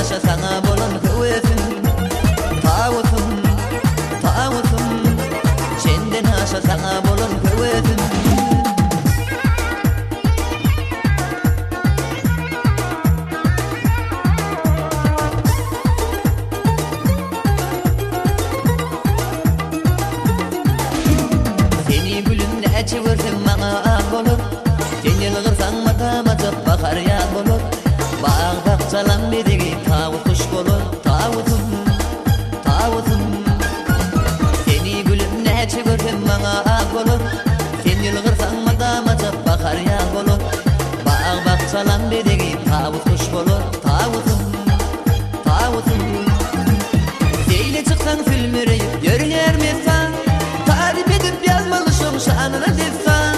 aşa sana bolan hüvetim Tağutum, tağutum Senden aşa sana bolan hüvetim Seni gülüm neçe vurdum bana ağ olur Sen yılgırsan matama çok bakar ya olur Bağ bakçalan bedegi tağut kuş olur Tağutum, tağutum Seni gülüm neçe vurdum bana ağ olur Sen yılgırsan matama çok bakar ya olur Bağ bakçalan bedegi tağut kuş olur Tağutum, tağutum Seyle çıksan filmüreyip görünür mesan Tarif edip yazmalışım şanına defsan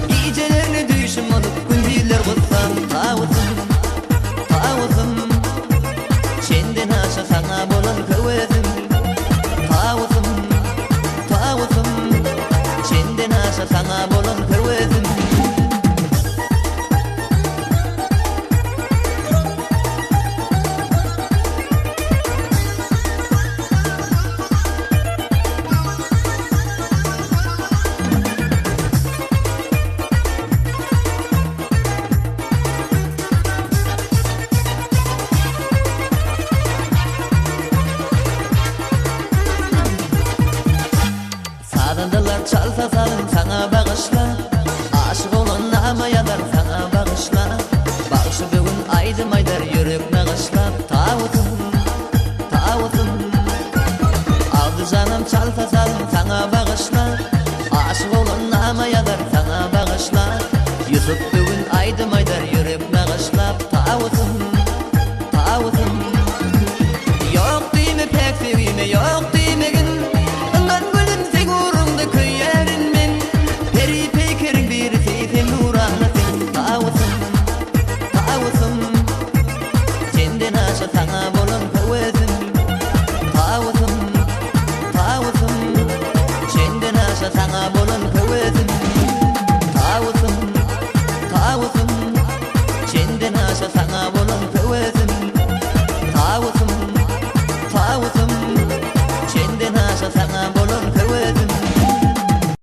Gecelerini düşüm olup gündüller kutsam Tağutum, tağutum Senden aşa sana bolan kıvetim Tağutum, tağutum Senden aşa sana bolan kıvetim Sadandalar çalsa salın sana bağışla Aşık olan namayalar sana bağışla Bağışı bugün aydım aydar yürek nağışla Tağutum, tağutum Aldı canım çalsa salın sana bağışla Aşık olan namayalar sana bağışla Yusuf bugün aydım aydar yürek nağışla Tağutum, tağutum Yok değil mi pek sevgime yok değil